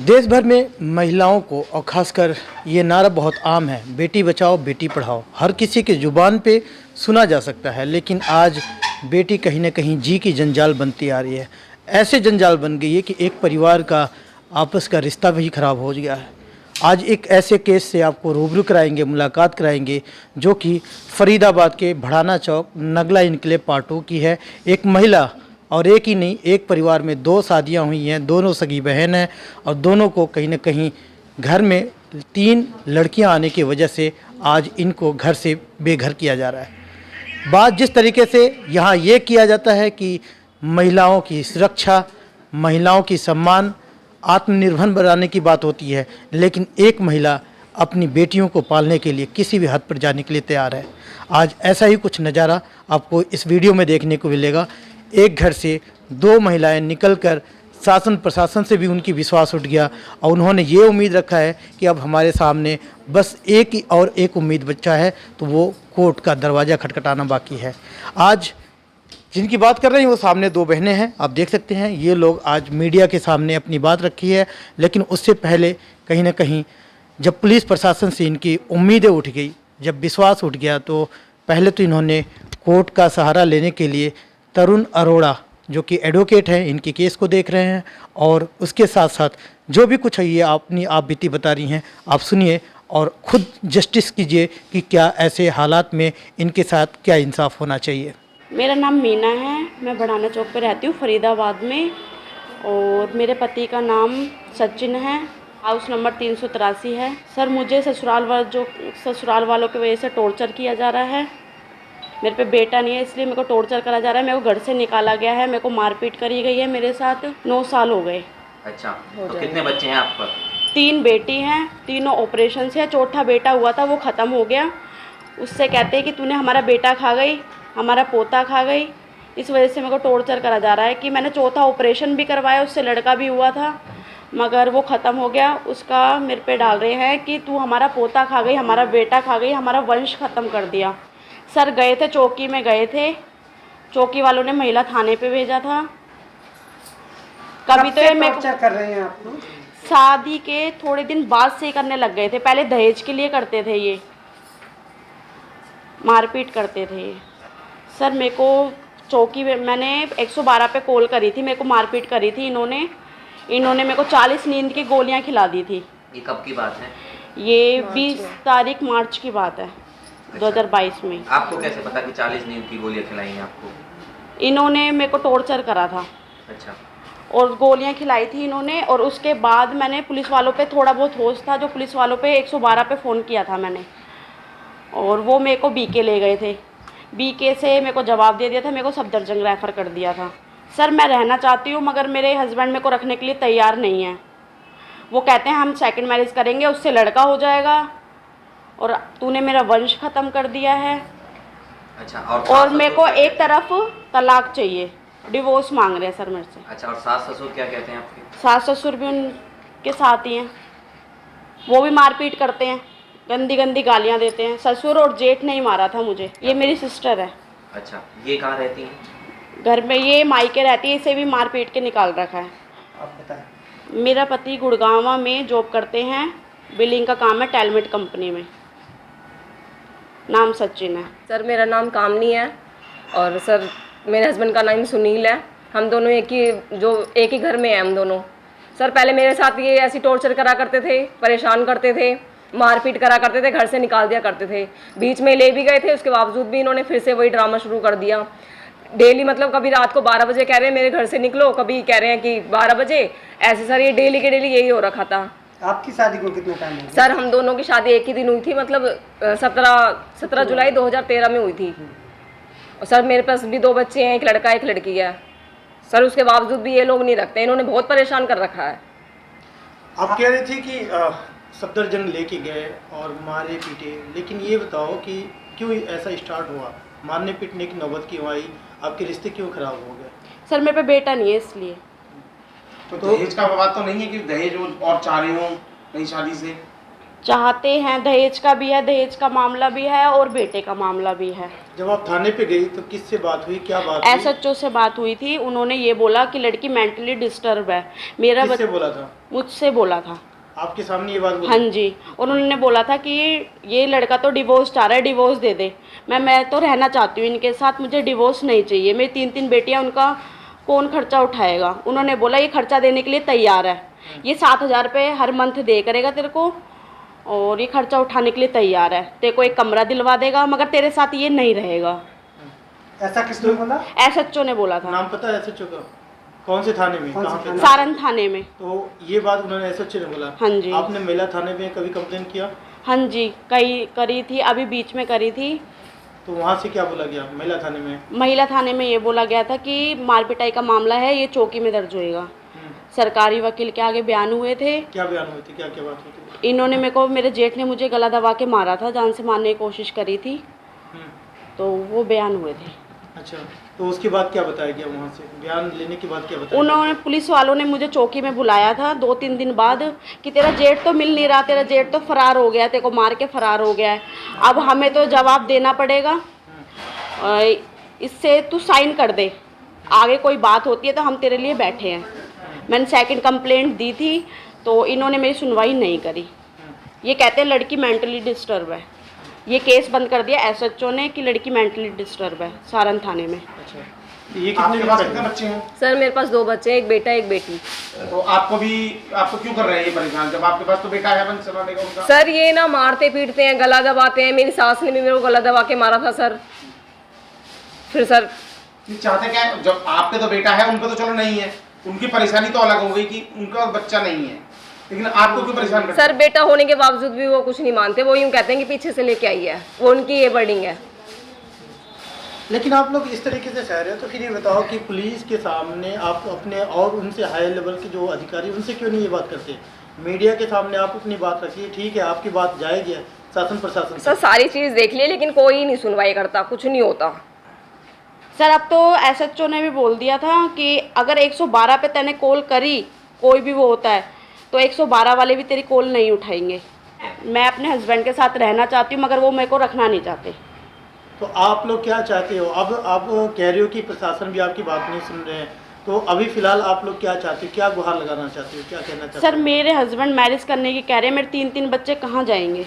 देश भर में महिलाओं को और ख़ासकर ये नारा बहुत आम है, बेटी बचाओ बेटी पढ़ाओ। हर किसी के ज़ुबान पे सुना जा सकता है, लेकिन आज बेटी कहीं ना कहीं जी की जंजाल बनती आ रही है। ऐसे जंजाल बन गई है कि एक परिवार का आपस का रिश्ता भी ख़राब हो गया है। आज एक ऐसे केस से आपको रूबरू कराएंगे, मुलाकात कराएंगे, जो कि फरीदाबाद के भड़ाना चौक नगला इनकलेव पार्ट 2 की है। एक महिला, और एक ही नहीं, एक परिवार में 2 शादियां हुई हैं, दोनों सगी बहन हैं और दोनों को कहीं ना कहीं घर में 3 लड़कियां आने की वजह से आज इनको घर से बेघर किया जा रहा है। बात जिस तरीके से यहाँ ये किया जाता है कि महिलाओं की सुरक्षा, महिलाओं की सम्मान, आत्मनिर्भर बनाने की बात होती है, लेकिन एक महिला अपनी बेटियों को पालने के लिए किसी भी हद पर जाने के लिए तैयार है। आज ऐसा ही कुछ नज़ारा आपको इस वीडियो में देखने को मिलेगा। एक घर से 2 महिलाएं निकलकर शासन प्रशासन से भी उनकी विश्वास उठ गया और उन्होंने ये उम्मीद रखा है कि अब हमारे सामने बस एक ही और एक उम्मीद बचा है, तो वो कोर्ट का दरवाज़ा खटखटाना बाकी है। आज जिनकी बात कर रहे हैं वो सामने 2 बहनें हैं, आप देख सकते हैं। ये लोग आज मीडिया के सामने अपनी बात रखी है, लेकिन उससे पहले कहीं ना कहीं जब पुलिस प्रशासन से इनकी उम्मीदें उठ गई, जब विश्वास उठ गया, तो पहले तो इन्होंने कोर्ट का सहारा लेने के लिए तरुण अरोड़ा, जो कि एडवोकेट हैं, इनके केस को देख रहे हैं और उसके साथ साथ जो भी कुछ है ये अपनी आप बीती बता रही हैं, आप सुनिए और ख़ुद जस्टिस कीजिए कि क्या ऐसे हालात में इनके साथ क्या इंसाफ होना चाहिए। मेरा नाम मीना है, मैं भड़ाना चौक पे रहती हूँ फरीदाबाद में, और मेरे पति का नाम सचिन है, हाउस नंबर 383 है। सर, मुझे ससुराल वालों की वजह से टॉर्चर किया जा रहा है। मेरे पे बेटा नहीं है, इसलिए मेरे को टॉर्चर करा जा रहा है। मेरे को घर से निकाला गया है, मेरे को मारपीट करी गई है। मेरे साथ 9 साल हो गए। अच्छा, तो कितने बच्चे हैं आप पर? 3 बेटी हैं, तीनों ऑपरेशन से है। चौथा बेटा हुआ था, वो ख़त्म हो गया। उससे कहते हैं कि तूने हमारा बेटा खा गई, हमारा पोता खा गई। इस वजह से मेरे को टॉर्चर करा जा रहा है कि मैंने चौथा ऑपरेशन भी करवाया, उससे लड़का भी हुआ था, मगर वो ख़त्म हो गया। उसका मेरे पे डाल रहे हैं कि तू हमारा पोता खा गई, हमारा बेटा खा गई, हमारा वंश ख़त्म कर दिया। सर, गए थे चौकी में, गए थे, चौकी वालों ने महिला थाने पे भेजा था। कभी तो ये मैं कर रहे हैं आप लोग? शादी के थोड़े दिन बाद से ही करने लग गए थे। पहले दहेज के लिए करते थे, ये मारपीट करते थे। सर, मेरे को चौकी में मैंने 112 पे कॉल करी थी, मेरे को मारपीट करी थी इन्होंने मेरे को 40 नींद की गोलियां खिला दी थी। ये कब की बात है? ये 20 तारीख मार्च की बात है। अच्छा। 2022 में। आपको कैसे पता कि 40 नींद की गोलियां खिलाई हैं आपको? इन्होंने मेरे को टॉर्चर करा था। अच्छा। और गोलियां खिलाई थी इन्होंने, और उसके बाद मैंने पुलिस वालों पे थोड़ा बहुत होश था, जो पुलिस वालों पे 112 पे फ़ोन किया था मैंने, और वो मेरे को बीके ले गए थे। बीके से मेरे को जवाब दे दिया था, मेरे को सफदरजंग रेफ़र कर दिया था। सर, मैं रहना चाहती हूँ, मगर मेरे हस्बैंड मेरे को रखने के लिए तैयार नहीं है। वो कहते हैं हम सेकंड मैरिज करेंगे, उससे लड़का हो जाएगा, और तूने मेरा वंश ख़त्म कर दिया है। अच्छा। और मेरे को एक तरफ तलाक चाहिए, डिवोर्स मांग रहे हैं सर मेरे से। अच्छा, और सास ससुर क्या कहते हैं आपके? सास ससुर भी उनके साथ ही हैं, वो भी मारपीट करते हैं, गंदी गंदी गालियाँ देते हैं। ससुर और जेठ नहीं मारा था मुझे, ये मेरी सिस्टर है। अच्छा, ये कहाँ रहती हैं? घर में, ये मायके रहती है, इसे भी मारपीट के निकाल रखा है। आप बताएं। मेरा पति गुड़गांव में जॉब करते हैं, बिलिंग का काम है, टेलमेट कंपनी में। नाम सचिन है। सर, मेरा नाम कामनी है, और सर मेरे हस्बैंड का नाम सुनील है। हम दोनों एक ही घर में हैं हम दोनों। सर, पहले मेरे साथ ये ऐसी टॉर्चर करा करते थे, परेशान करते थे, मारपीट करा करते थे, घर से निकाल दिया करते थे। बीच में ले भी गए थे, उसके बावजूद भी इन्होंने फिर से वही ड्रामा शुरू कर दिया। डेली, मतलब कभी रात को 12 बजे कह रहे हैं मेरे घर से निकलो, कभी कह रहे हैं कि 12 बजे, ऐसे सर ये डेली के डेली यही हो रखा था। आपकी शादी को कितना टाइम हो गया? सर, हम दोनों की शादी एक ही दिन हुई थी, मतलब 17 जुलाई 2013 में हुई थी। और सर, मेरे पास भी 2 बच्चे हैं, एक लड़का एक लड़की है। सर, उसके बावजूद भी ये लोग नहीं रखते, इन्होंने बहुत परेशान कर रखा है। आप कह रही थी कि सफदरजंग लेके गए और मारे पीटे, लेकिन ये बताओ कि क्यों ऐसा स्टार्ट हुआ, मारने पीटने की नौबत क्यों आई, आपके रिश्ते क्यों खराब हो गए? सर, मेरे पे बेटा नहीं है, इसलिए। तो दहेज का विवाद तो नहीं है कि दहेज और चाह रहे हो नई शादी से? चाहते हैं, दहेज का भी है, दहेज का मामला भी है और बेटे का मामला भी है। जब आप थाने पे गई तो किससे बात हुई, क्या बात हुई? SHO से बात हुई थी। उन्होंने ये बोला कि लड़की मेंटली डिस्टर्ब है। मेरा किससे बोला था? मुझसे बोला था। आपके सामने ये बात बोली? हाँ जी। उन्होंने बोला था कि ये लड़का तो डिवोर्स चाह रहा है, डिवोर्स दे दे। मैं तो रहना चाहती हूँ इनके साथ, मुझे डिवोर्स नहीं चाहिए। मेरी 3 बेटियाँ, उनका कौन खर्चा उठाएगा? उन्होंने बोला ये खर्चा देने के लिए तैयार है, ये 7,000 रुपये हर मंथ दे करेगा तेरे को, और ये खर्चा उठाने के लिए तैयार है, तेरे को एक कमरा दिलवा देगा, मगर तेरे साथ ये नहीं रहेगा। ऐसा किसने बोला? SHO ने बोला था। नाम पता है SHO का? कौन से थाने में, कौन से कहाँ पे? थाने? सारण थाने में। तो ये बात उन्होंने SHO ने बोला? हाँ जी। आपने महिला थाने में कभी कंप्लेन किया? हाँ जी, करी थी, अभी बीच में करी थी। तो वहाँ से क्या बोला गया महिला थाने में? महिला थाने में ये बोला गया था कि मार पिटाई का मामला है, ये चौकी में दर्ज होएगा। सरकारी वकील के आगे बयान हुए थे। क्या बयान हुए थे, क्या क्या बात हुई थी? इन्होंने मेरे जेठ ने मुझे गला दबा के मारा था, जान से मारने की कोशिश करी थी, तो वो बयान हुए थे। अच्छा, तो उसके बाद क्या बताया गया वहाँ से? बयान लेने के बाद क्या बताया? उन्होंने, पुलिस वालों ने मुझे चौकी में बुलाया था 2-3 दिन बाद कि तेरा जेठ तो मिल नहीं रहा, तेरा जेठ तो फरार हो गया, तेरे को मार के फरार हो गया है, अब हमें तो जवाब देना पड़ेगा, इससे तू साइन कर दे, आगे कोई बात होती है तो हम तेरे लिए बैठे हैं। मैंने सेकंड कंप्लेंट दी थी तो इन्होंने मेरी सुनवाई नहीं करी। ये कहते हैं लड़की मेंटली डिस्टर्ब है। ये केस बंद कर दिया SHO ने कि लड़की मेंटली डिस्टर्ब है सारण थाने में। अच्छा, ये आपके पास कितने कितने बच्चे हैं? सर मेरे पास 2 बच्चे हैं, एक बेटा एक बेटी। तो आपको क्यों कर रहे हैं ये परेशान, जब आपके पास तो बेटा है बंद चलाने का उनका? सर ये ना मारते पीटते हैं, गला दबाते हैं। मेरी सास ने भी मेरे को गला दबा के मारा था सर। फिर सर ये चाहते क्या है? जब आपके तो बेटा है, उनका तो चलो नहीं है, उनकी परेशानी तो अलग हो गई कि उनका बच्चा नहीं है, लेकिन आपको क्यों परेशान करते हैं? सर बेटा होने के बावजूद भी वो कुछ नहीं मानते, वो यूँ कहते हैं कि पीछे से लेके आई है, वो उनकी ये वर्डिंग है। लेकिन आप लोग इस तरीके से कह रहे हो तो फिर ये बताओ कि पुलिस के सामने आप अपने और उनसे हाई लेवल के जो अधिकारी उनसे क्यों नहीं ये बात करते? मीडिया के सामने आप अपनी बात रखिए, ठीक है, आपकी बात जाएगी शासन प्रशासन सर सारी चीज़ देख ली लेकिन कोई नहीं सुनवाई करता, कुछ नहीं होता। सर अब तो SHO ने भी बोल दिया था कि अगर 112 पे तैने कॉल करी, कोई भी वो होता है, तो 112 वाले भी तेरी कॉल नहीं उठाएंगे। मैं अपने हस्बैंड के साथ रहना चाहती हूँ, मगर वो मेरे को रखना नहीं चाहते। तो आप लोग क्या चाहते हो? अब आप कह रहे हो कि प्रशासन भी आपकी बात नहीं सुन रहे हैं, तो अभी फिलहाल आप लोग क्या चाहते हो, क्या गुहार लगाना चाहते हो, क्या कहना चाहते हो? सर मेरे हस्बैंड मैरिज करने की कह रहे हैं, मेरे 3 बच्चे कहाँ जाएंगे?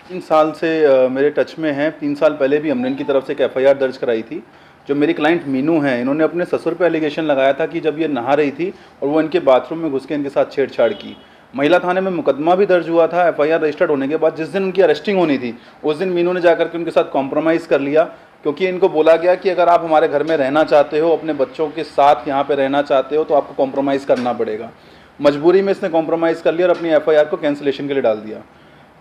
3 साल से मेरे टच में हैं। 3 साल पहले भी हमने इनकी तरफ से एक FIR दर्ज कराई थी। जो मेरी क्लाइंट मीनू हैं, इन्होंने अपने ससुर पे एलिगेशन लगाया था कि जब ये नहा रही थी और वो इनके बाथरूम में घुस के इनके साथ छेड़छाड़ की। महिला थाने में मुकदमा भी दर्ज हुआ था। FIR रजिस्टर्ड होने के बाद जिस दिन उनकी अरेस्टिंग होनी थी, उस दिन मीनू ने जाकर के उनके साथ कॉम्प्रोमाइज़ कर लिया, क्योंकि इनको बोला गया कि अगर आप हमारे घर में रहना चाहते हो, अपने बच्चों के साथ यहाँ पे रहना चाहते हो, तो आपको कॉम्प्रोमाइज़ करना पड़ेगा। मजबूरी में इसने कॉम्प्रोमाइज़ कर लिया और अपनी FIR को कैंसिलेशन के लिए डाल दिया।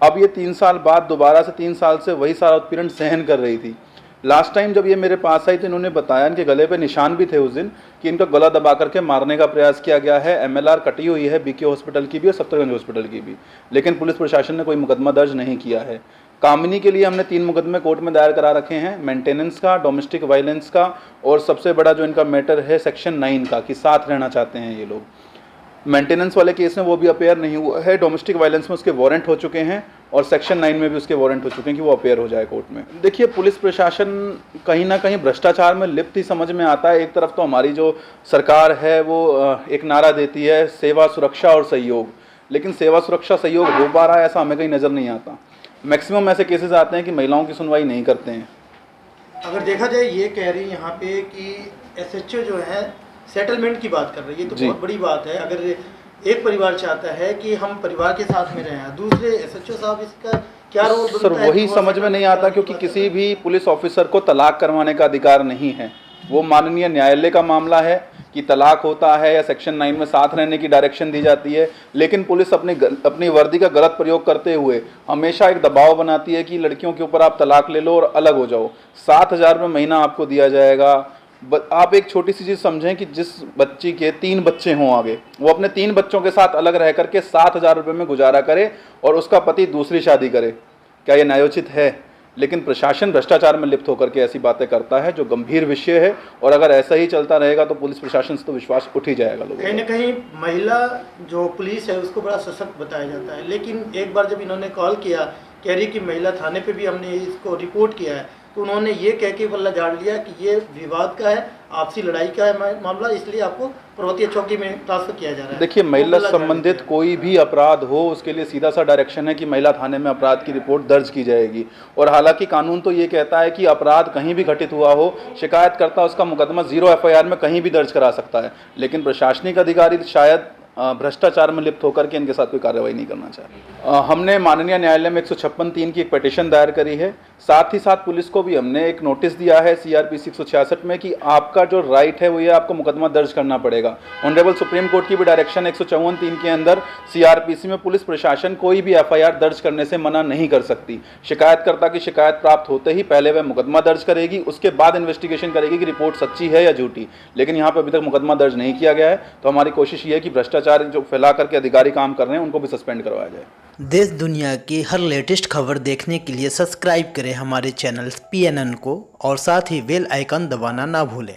अब ये 3 साल बाद दोबारा से 3 साल से वही सारा उत्पीड़न सहन कर रही थी। लास्ट टाइम जब ये मेरे पास आई तो इन्होंने बताया, इनके गले पे निशान भी थे उस दिन, कि इनका गला दबा करके मारने का प्रयास किया गया है। MLR कटी हुई है BK हॉस्पिटल की भी और सफ्दरगंज हॉस्पिटल की भी, लेकिन पुलिस प्रशासन ने कोई मुकदमा दर्ज नहीं किया है। कामिनी के लिए हमने 3 मुकदमे कोर्ट में दायर करा रखे हैं, मेंटेनेंस का, डोमेस्टिक वायलेंस का, और सबसे बड़ा जो इनका मैटर है सेक्शन 9 का, कि साथ रहना चाहते हैं ये लोग। मेंटेनेंस वाले केस में वो भी अपेयर नहीं हुआ है, डोमेस्टिक वायलेंस में उसके वारंट हो चुके हैं, और सेक्शन 9 में भी उसके वारंट हो चुके हैं कि वो अपेयर हो जाए कोर्ट में। देखिए, पुलिस प्रशासन कहीं ना कहीं भ्रष्टाचार में लिप्त ही समझ में आता है। एक तरफ तो हमारी जो सरकार है वो एक नारा देती है सेवा, सुरक्षा और सहयोग, लेकिन सेवा, सुरक्षा, सहयोग हो पा रहा है ऐसा हमें कहीं नज़र नहीं आता। मैक्सिमम ऐसे केसेस आते हैं कि महिलाओं की सुनवाई नहीं करते हैं। अगर देखा जाए, ये कह रही है यहाँ पे कि SHO जो है सेटलमेंट की बात कर रही है, ये तो बहुत बड़ी बात है। अगर एक परिवार चाहता है कि हम परिवार के साथ में रहें, दूसरे SHO साहब इसका क्या रोल बनता है? सर वही समझ में नहीं आता, क्योंकि किसी भी पुलिस ऑफिसर को तलाक करवाने का अधिकार नहीं है। वो माननीय न्यायालय का मामला है कि तलाक होता है या सेक्शन 9 में साथ रहने की डायरेक्शन दी जाती है, लेकिन पुलिस अपनी वर्दी का गलत प्रयोग करते हुए हमेशा एक दबाव बनाती है कि लड़कियों के ऊपर आप तलाक ले लो और अलग हो जाओ। 7,000 रुपये महीना आपको दिया जाएगा। आप एक छोटी सी चीज़ समझें कि जिस बच्ची के 3 बच्चे हों आगे, वो अपने 3 बच्चों के साथ अलग रह करके 7,000 रुपये में गुजारा करे और उसका पति दूसरी शादी करे, क्या ये न्यायोचित है? लेकिन प्रशासन भ्रष्टाचार में लिप्त होकर के ऐसी बातें करता है, जो गंभीर विषय है, और अगर ऐसा ही चलता रहेगा तो पुलिस प्रशासन से तो विश्वास उठ ही जाएगा लोगों कहीं ना कहीं महिला जो पुलिस है उसको बड़ा सशक्त बताया जाता है, लेकिन एक बार जब इन्होंने कॉल किया, कह रही कि महिला थाने पे भी हमने इसको रिपोर्ट किया है, तो उन्होंने ये कह के बल्ला झाड़ लिया कि ये विवाद का है, आपसी लड़ाई का है मामला, इसलिए आपको पर्वतीय चौकी में ट्रांसफर किया जा रहा है। देखिए, वो महिला बल्ला झाड़ संबंधित दिया। कोई भी अपराध हो उसके लिए सीधा सा डायरेक्शन है कि महिला थाने में अपराध की रिपोर्ट दर्ज की जाएगी। और हालांकि कानून तो ये कहता है कि अपराध कहीं भी घटित हुआ हो, शिकायतकर्ता उसका मुकदमा 0 FIR में कहीं भी दर्ज करा सकता है, लेकिन प्रशासनिक अधिकारी शायद भ्रष्टाचार में लिप्त होकर के इनके साथ कोई कार्रवाई नहीं करना चाहे। हमने माननीय न्यायालय में 156(3) की एक पिटीशन दायर करी है। साथ ही साथ पुलिस को भी हमने एक नोटिस दिया है CRPC 166 में कि आपका जो राइट है वो ये आपको मुकदमा दर्ज करना पड़ेगा। ऑनरेबल सुप्रीम कोर्ट की भी डायरेक्शन 154(3) के अंदर CRPC में पुलिस प्रशासन कोई भी FIR दर्ज करने से मना नहीं कर सकती। शिकायतकर्ता की शिकायत प्राप्त होते ही पहले वह मुकदमा दर्ज करेगी, उसके बाद इन्वेस्टिगेशन करेगी कि रिपोर्ट सच्ची है या झूठी। लेकिन यहाँ पर अभी तक मुकदमा दर्ज नहीं किया गया है, तो हमारी कोशिश ये है कि भ्रष्टाचार जो फैला करके अधिकारी काम कर रहे हैं उनको भी सस्पेंड करवाया जाए। देश दुनिया की हर लेटेस्ट खबर देखने के लिए सब्सक्राइब करें हमारे चैनल PNN को और साथ ही बेल आइकन दबाना ना भूलें।